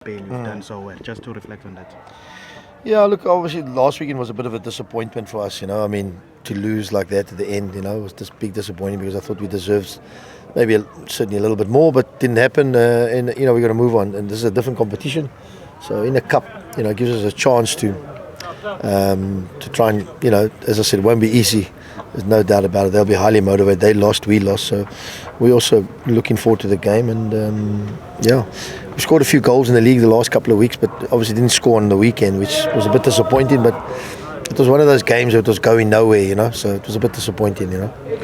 Bale, you've done so well. Just to reflect on that. Yeah, look, obviously last weekend was a bit of a disappointment for us, I mean, to lose like that at the end, it was this big disappointment because I thought we deserved maybe certainly a little bit more, but didn't happen. And, we got to move on. And this is a different competition. So in the cup, it gives us a chance to try and, as I said, it won't be easy. There's no doubt about it. They'll be highly motivated. They lost, we lost. So we're also looking forward to the game. And, we scored a few goals in the league the last couple of weeks, but obviously didn't score on the weekend, which was a bit disappointing. But it was one of those games that was going nowhere, so it was a bit disappointing,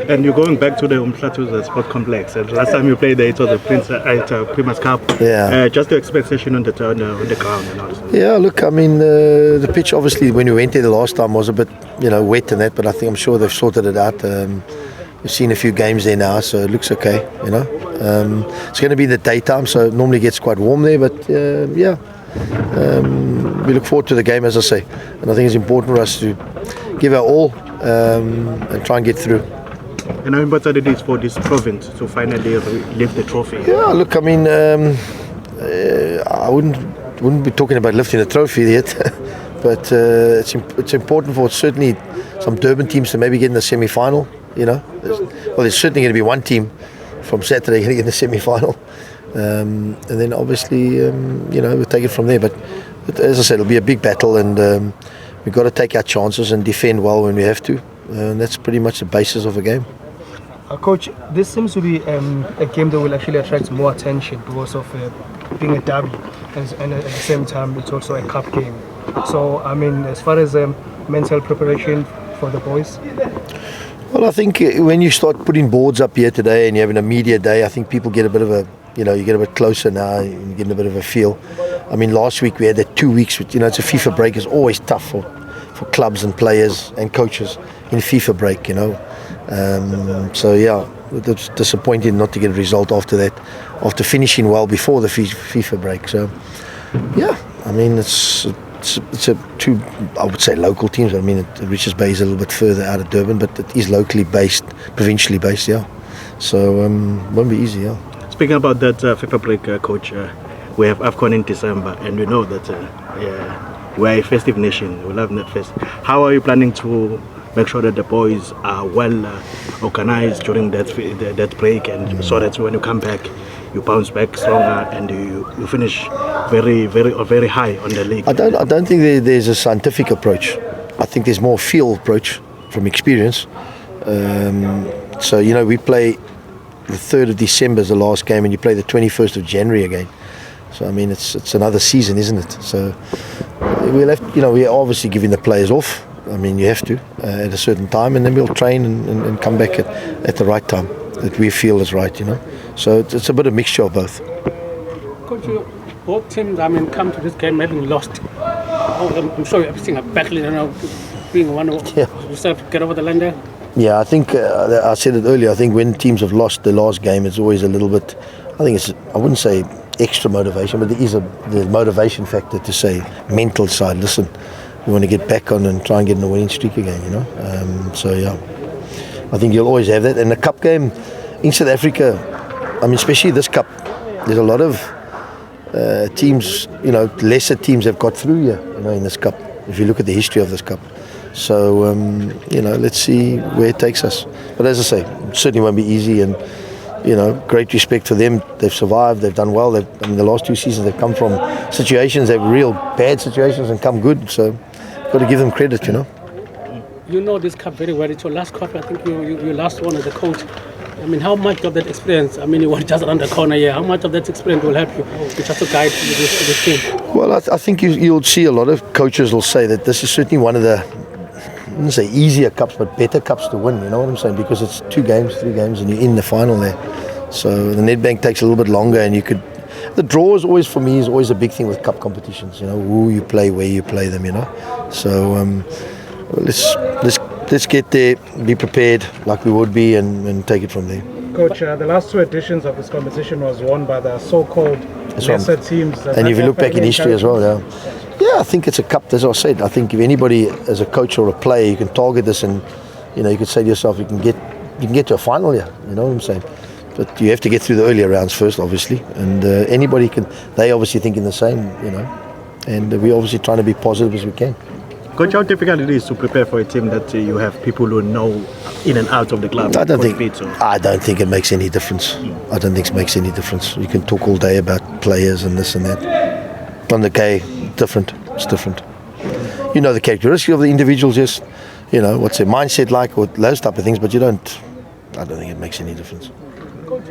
And you're going back to the Umhlatuza Sport Complex. And last time you played there, it was at Primus Cup. Yeah. Just the expectation on the ground and all this. Yeah, look, I mean, the pitch obviously when we went there the last time was a bit, wet and that, but I'm sure they've sorted it out. We've seen a few games there now, so it looks okay, It's going to be in the daytime, so it normally gets quite warm there, but we look forward to the game, as I say. And I think it's important for us to give our all and try and get through. And how important it is for this province to finally lift the trophy? Yeah, look, I mean, I wouldn't be talking about lifting the trophy yet, but it's important for certainly some Durban teams to maybe get in the semi-final. Well, there's certainly going to be one team from Saturday going to get in the semi-final, and then obviously we'll take it from there. But as I said, it'll be a big battle, and we've got to take our chances and defend well when we have to, and that's pretty much the basis of the game. Coach, this seems to be a game that will actually attract more attention because of being a derby, and at the same time it's also a cup game. So, I mean, as far as mental preparation for the boys? Well, I think when you start putting boards up here today and you're having a media day, I think people get a bit of a, you get a bit closer now, and you're getting a bit of a feel. I mean, last week we had that 2 weeks, it's a FIFA break. It's always tough for clubs and players and coaches in FIFA break, So, yeah, it's disappointing not to get a result after that, after finishing well before the FIFA break. So, yeah, I mean, it's two, I would say, local teams. I mean, Richards Bay is a little bit further out of Durban, but it is locally based, provincially based, yeah. So, won't be easy, yeah. Speaking about that FIFA break, Coach, we have AFCON in December, and we know that we're a festive nation. We love that fest. How are you planning to make sure that the boys are well organized during that break, and so that when you come back, you bounce back stronger and you finish very high on the league? I don't think there's a scientific approach. I think there's more feel approach from experience. So we play the 3rd of December is the last game, and you play the 21st of January again. So I mean, it's another season, isn't it? So we'll have, we're obviously giving the players off. I mean, you have to at a certain time, and then we'll train and come back at the right time that we feel is right, So it's a bit of mixture of both. Coach, both teams, come to this game having lost. I'm sure you're seeing a battle, being one of you still have to get over the line there. Yeah, I think I said it earlier. I think when teams have lost the last game, it's always a little bit. I wouldn't say extra motivation, but there is the motivation factor to say mental side. Listen, we want to get back on and try and get in a winning streak again. So yeah, I think you'll always have that. And the cup game in South Africa, I mean, especially this cup, there's a lot of teams. Lesser teams have got through here. In this cup. If you look at the history of this cup. So, let's see where it takes us. But as I say, it certainly won't be easy, and, great respect for them. They've survived, they've done well. The last 2 seasons they've come from situations, they've real bad situations and come good. So, got to give them credit, You know this cup very well. It's your last cup. I think you last one as a coach. I mean, how much of that experience, you were just around the corner here, how much of that experience will help you just to guide this team? Well, I think you'll see a lot of coaches will say that this is certainly one of the, I wouldn't say easier cups, but better cups to win, you know what I'm saying? Because it's 2 games, 3 games, and you're in the final there. So the Nedbank takes a little bit longer, and the draw is always, for me, is always a big thing with cup competitions, who you play, where you play them, So let's get there, be prepared like we would be, and take it from there. Coach, the last 2 editions of this competition was won by the so-called lesser teams. And if you look back in history as well, yeah, I think it's a cup. As I said, I think if anybody, as a coach or a player, you can target this, and you could say to yourself, you can get to a final here. You know what I'm saying? But you have to get through the earlier rounds first, obviously, and anybody can. They obviously thinking the same, and we're obviously trying to be positive as we can. Coach, how difficult it is to prepare for a team that you have people who know in and out of the club? I don't think it makes any difference. I don't think it makes any difference. You can talk all day about players and this and that. On the K, different. It's different. You know the characteristics of the individuals, yes. What's their mindset like, or those type of things. But I don't think it makes any difference. Coach,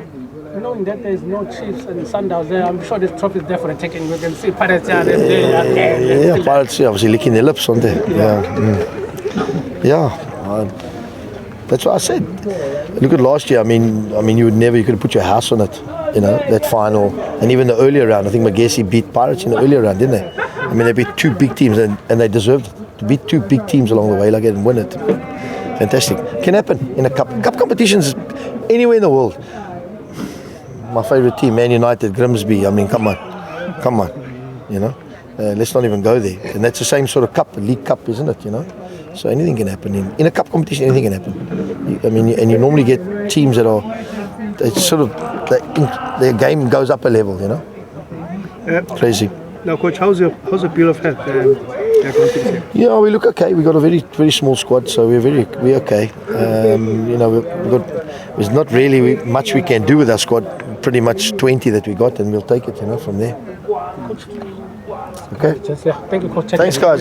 knowing that there's no Chiefs and Sundowns there, I'm sure this trophy is there for the taking. We can see Pirates are there. Yeah, Pirates obviously licking their lips, aren't they? That's what I said. Look at last year. I mean, you could have put your house on it. That final, and even the earlier round. I think Magesi beat Pirates in the earlier round, didn't they? I mean, they beat two big teams, and they deserved it. To beat two big teams along the way like that and win it. Fantastic. Can happen in a cup. Cup competitions anywhere in the world. My favourite team, Man United, Grimsby. I mean, come on. Let's not even go there. And that's the same sort of cup, a league cup, isn't it? So anything can happen in a cup competition. Anything can happen. And you normally get teams that are, their game goes up a level. Crazy. Now, Coach, how's your bill of health? Yeah, we look okay. We got a very, very small squad, so we're okay. There's not really much we can do with our squad. Pretty much 20 that we got, and we'll take it, from there. Okay. Thank you, Coach. Thanks, guys.